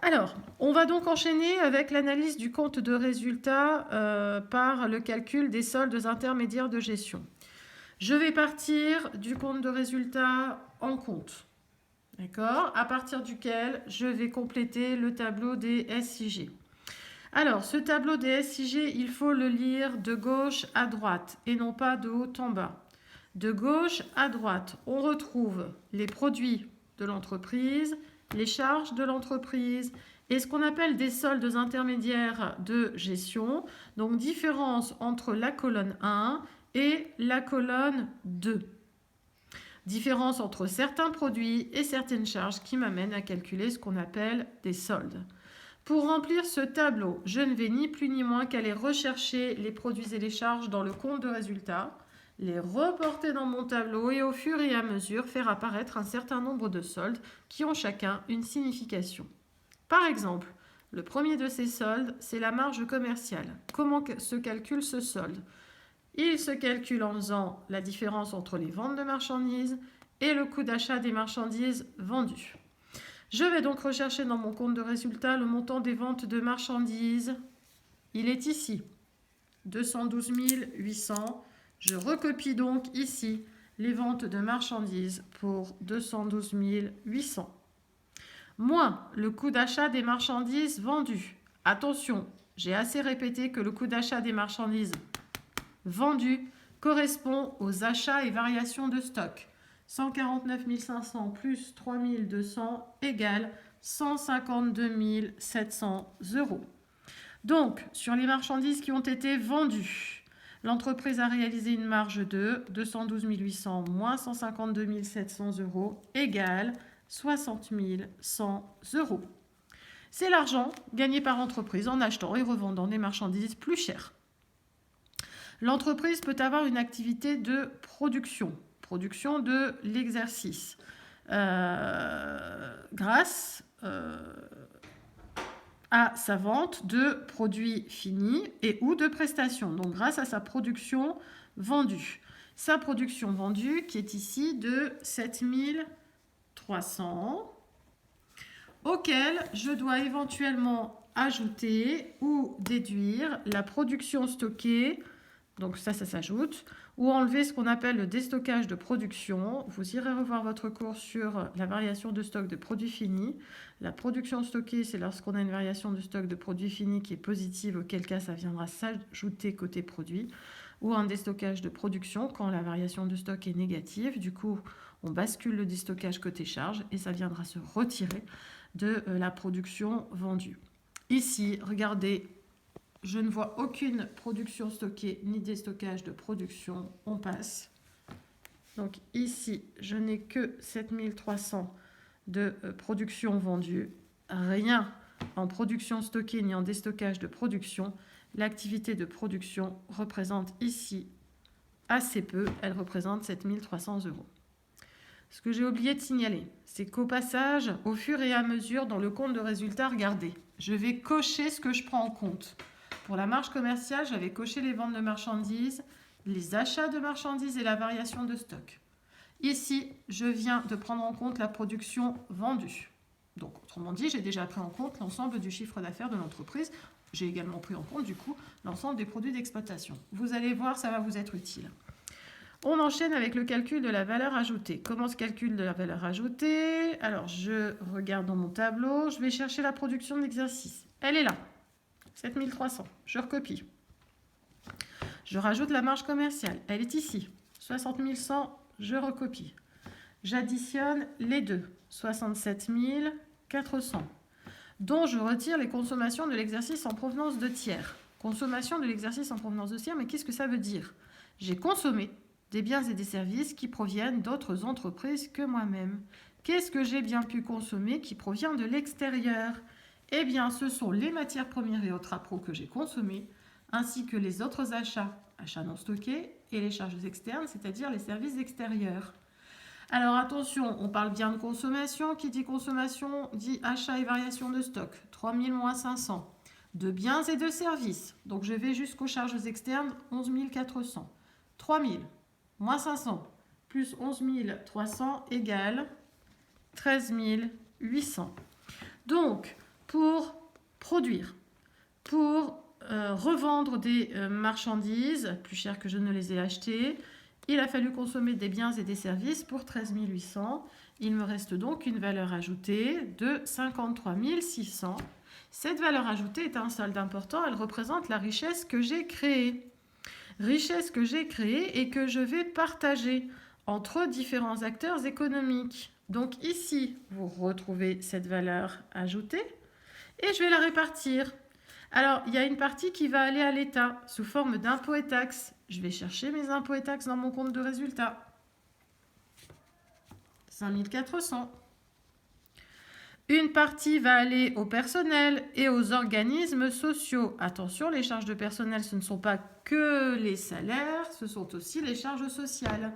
Alors, on va donc enchaîner avec l'analyse du compte de résultat par le calcul des soldes intermédiaires de gestion. Je vais partir du compte de résultat en compte, d'accord, à partir duquel je vais compléter le tableau des SIG. Alors, ce tableau des SIG, il faut le lire de gauche à droite et non pas de haut en bas. De gauche à droite, on retrouve les produits de l'entreprise, les charges de l'entreprise et ce qu'on appelle des soldes intermédiaires de gestion. Donc, différence entre la colonne 1 et la colonne 2. Différence entre certains produits et certaines charges qui m'amènent à calculer ce qu'on appelle des soldes. Pour remplir ce tableau, je ne vais ni plus ni moins qu'aller rechercher les produits et les charges dans le compte de résultat, les reporter dans mon tableau et au fur et à mesure faire apparaître un certain nombre de soldes qui ont chacun une signification. Par exemple, le premier de ces soldes, c'est la marge commerciale. Comment se calcule ce solde ? Il se calcule en faisant la différence entre les ventes de marchandises et le coût d'achat des marchandises vendues. Je vais donc rechercher dans mon compte de résultat le montant des ventes de marchandises. Il est ici, 212 800. Je recopie donc ici les ventes de marchandises pour 212 800. Moins le coût d'achat des marchandises vendues. Attention, j'ai assez répété que le coût d'achat des marchandises vendues correspond aux achats et variations de stock. 149 500 plus 3 200 égale 152 700 euros. Donc, sur les marchandises qui ont été vendues, l'entreprise a réalisé une marge de 212 800 moins 152 700 euros égale 60 100 euros. C'est l'argent gagné par l'entreprise en achetant et revendant des marchandises plus chères. L'entreprise peut avoir une activité de production de l'exercice, grâce à sa vente de produits finis et ou de prestations, donc grâce à sa production vendue. Sa production vendue qui est ici de 7300, auquel je dois éventuellement ajouter ou déduire la production stockée. Donc ça s'ajoute, ou enlever ce qu'on appelle le déstockage de production. Vous irez revoir votre cours sur la variation de stock de produits finis. La production stockée, c'est lorsqu'on a une variation de stock de produits finis qui est positive, auquel cas ça viendra s'ajouter côté produit, ou un déstockage de production quand la variation de stock est négative. Du coup, on bascule le déstockage côté charge et ça viendra se retirer de la production vendue. Ici, regardez, je ne vois aucune production stockée ni déstockage de production. On passe. Donc ici, je n'ai que 7300 de production vendue. Rien en production stockée ni en déstockage de production. L'activité de production représente ici assez peu. Elle représente 7300 euros. Ce que j'ai oublié de signaler, c'est qu'au passage, au fur et à mesure, dans le compte de résultat, regardez, je vais cocher ce que je prends en compte. Pour la marge commerciale, j'avais coché les ventes de marchandises, les achats de marchandises et la variation de stock. Ici, je viens de prendre en compte la production vendue. Donc, autrement dit, j'ai déjà pris en compte l'ensemble du chiffre d'affaires de l'entreprise. J'ai également pris en compte, du coup, l'ensemble des produits d'exploitation. Vous allez voir, ça va vous être utile. On enchaîne avec le calcul de la valeur ajoutée. Comment se calcule de la valeur ajoutée ? Alors, je regarde dans mon tableau. Je vais chercher la production d'exercice. Elle est là. 7300. Je recopie. Je rajoute la marge commerciale. Elle est ici. 60 100. Je recopie. J'additionne les deux. 67 400. Dont je retire les consommations de l'exercice en provenance de tiers. Consommation de l'exercice en provenance de tiers, mais qu'est-ce que ça veut dire ? J'ai consommé des biens et des services qui proviennent d'autres entreprises que moi-même. Qu'est-ce que j'ai bien pu consommer qui provient de l'extérieur ? Eh bien, ce sont les matières premières et autres appros que j'ai consommés, ainsi que les autres achats non stockés, et les charges externes, c'est-à-dire les services extérieurs. Alors attention, on parle bien de consommation. Qui dit consommation dit achat et variation de stock. 3000 moins 500. De biens et de services. Donc je vais jusqu'aux charges externes, 11 400. 3000 moins 500 plus 11 300 égale 13 800. Donc, pour produire, pour revendre des marchandises plus chères que je ne les ai achetées. Il a fallu consommer des biens et des services pour 13 800. Il me reste donc une valeur ajoutée de 53 600. Cette valeur ajoutée est un solde important. Elle représente la richesse que j'ai créée. Richesse que j'ai créée et que je vais partager entre différents acteurs économiques. Donc ici, vous retrouvez cette valeur ajoutée et je vais la répartir. Alors, il y a une partie qui va aller à l'État sous forme d'impôts et taxes. Je vais chercher mes impôts et taxes dans mon compte de résultat. 5 400. Une partie va aller au personnel et aux organismes sociaux. Attention, les charges de personnel, ce ne sont pas que les salaires, ce sont aussi les charges sociales,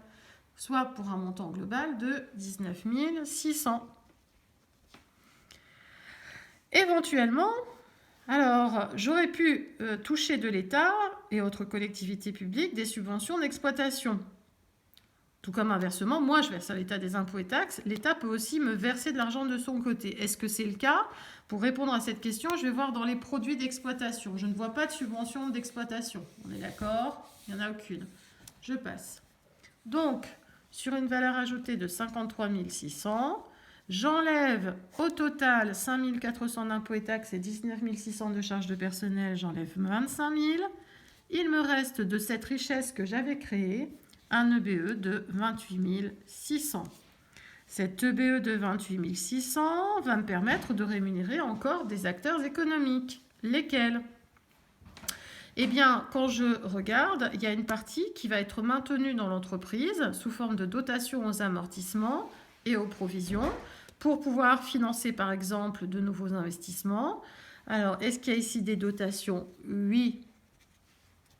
soit pour un montant global de 19 600. Éventuellement, alors, j'aurais pu toucher de l'État et autres collectivités publiques des subventions d'exploitation. Tout comme inversement, moi je verse à l'État des impôts et taxes, l'État peut aussi me verser de l'argent de son côté. Est-ce que c'est le cas? Pour répondre à cette question, je vais voir dans les produits d'exploitation. Je ne vois pas de subvention d'exploitation. On est d'accord? Il n'y en a aucune. Je passe. Donc, sur une valeur ajoutée de 53 600, j'enlève au total 5 400 d'impôts et taxes et 19 600 de charges de personnel, j'enlève 25 000. Il me reste de cette richesse que j'avais créée un EBE de 28 600. Cet EBE de 28 600 va me permettre de rémunérer encore des acteurs économiques. Lesquels? Eh bien, quand je regarde, il y a une partie qui va être maintenue dans l'entreprise sous forme de dotation aux amortissements et aux provisions pour pouvoir financer, par exemple, de nouveaux investissements. Alors, est-ce qu'il y a ici des dotations? Oui,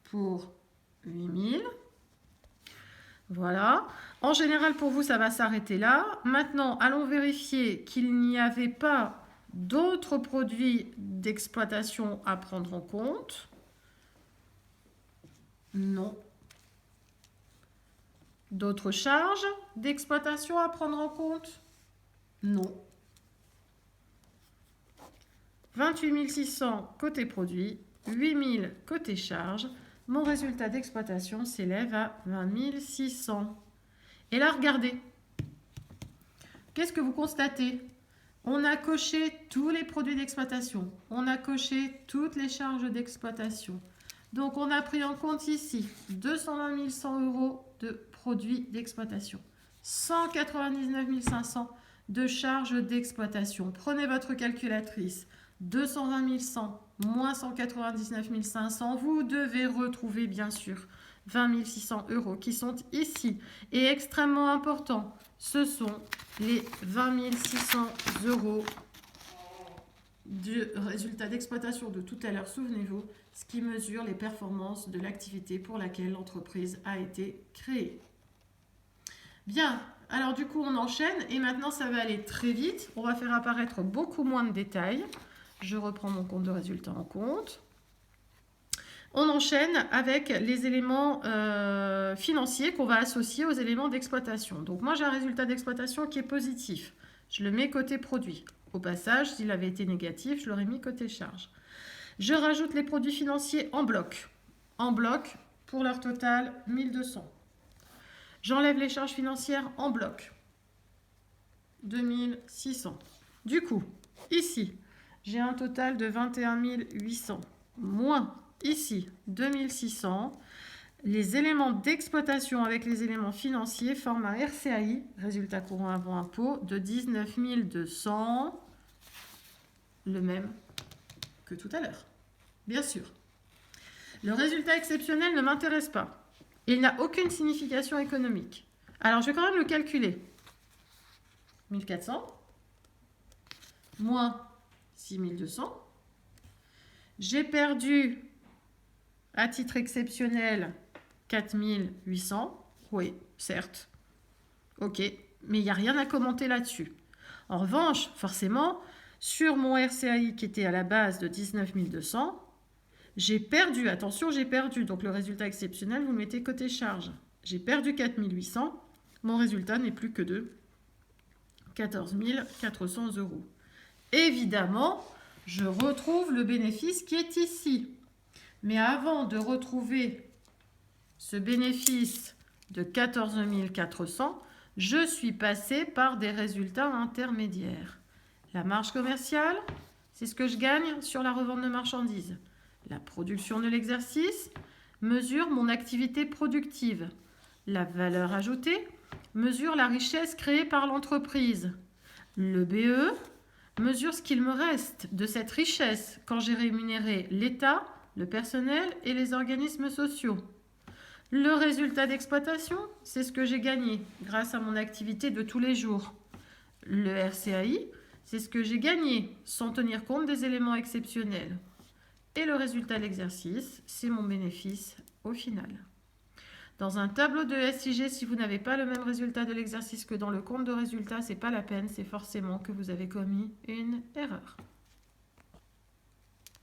pour 8 000. Voilà. En général, pour vous, ça va s'arrêter là. Maintenant, allons vérifier qu'il n'y avait pas d'autres produits d'exploitation à prendre en compte. Non. D'autres charges d'exploitation à prendre en compte? Non. 28 600 côté produit, 8 000 côté charge. Mon résultat d'exploitation s'élève à 20 600. Et là, regardez. Qu'est-ce que vous constatez? On a coché tous les produits d'exploitation. On a coché toutes les charges d'exploitation. Donc, on a pris en compte ici 220 100 euros de produits d'exploitation. 199 500 de charges d'exploitation. Prenez votre calculatrice. 220 100 moins 199 500, vous devez retrouver bien sûr 20 600 euros qui sont ici. Et extrêmement important, ce sont les 20 600 euros du résultat d'exploitation de tout à l'heure, souvenez-vous, ce qui mesure les performances de l'activité pour laquelle l'entreprise a été créée. Bien, alors du coup on enchaîne et maintenant ça va aller très vite. On va faire apparaître beaucoup moins de détails. Je reprends mon compte de résultat en compte. On enchaîne avec les éléments financiers qu'on va associer aux éléments d'exploitation. Donc moi j'ai un résultat d'exploitation qui est positif. Je le mets côté produit. Au passage, s'il avait été négatif, je l'aurais mis côté charge. Je rajoute les produits financiers en bloc. En bloc, pour leur total, 1200. J'enlève les charges financières en bloc. 2600. Du coup, ici, j'ai un total de 21 800. Moins, ici, 2600. Les éléments d'exploitation avec les éléments financiers forment un RCAI, résultat courant avant impôt, de 19 200. Le même que tout à l'heure. Bien sûr. Le résultat exceptionnel ne m'intéresse pas. Il n'a aucune signification économique. Alors, je vais quand même le calculer. 1400 moins 6200. J'ai perdu, à titre exceptionnel, 4800. Oui, certes. Ok, mais il n'y a rien à commenter là-dessus. En revanche, forcément, sur mon RCAI qui était à la base de 19 200, j'ai perdu, attention, j'ai perdu, donc le résultat exceptionnel, vous le mettez côté charge. J'ai perdu 4800, mon résultat n'est plus que de 14 400 euros. Évidemment, je retrouve le bénéfice qui est ici. Mais avant de retrouver ce bénéfice de 14 400, je suis passé par des résultats intermédiaires. La marge commerciale, c'est ce que je gagne sur la revente de marchandises. La production de l'exercice mesure mon activité productive. La valeur ajoutée mesure la richesse créée par l'entreprise. Le BE mesure ce qu'il me reste de cette richesse quand j'ai rémunéré l'État, le personnel et les organismes sociaux. Le résultat d'exploitation, c'est ce que j'ai gagné grâce à mon activité de tous les jours. Le RCAI, c'est ce que j'ai gagné sans tenir compte des éléments exceptionnels. Et le résultat de l'exercice, c'est mon bénéfice au final. Dans un tableau de SIG, si vous n'avez pas le même résultat de l'exercice que dans le compte de résultat, ce n'est pas la peine, c'est forcément que vous avez commis une erreur.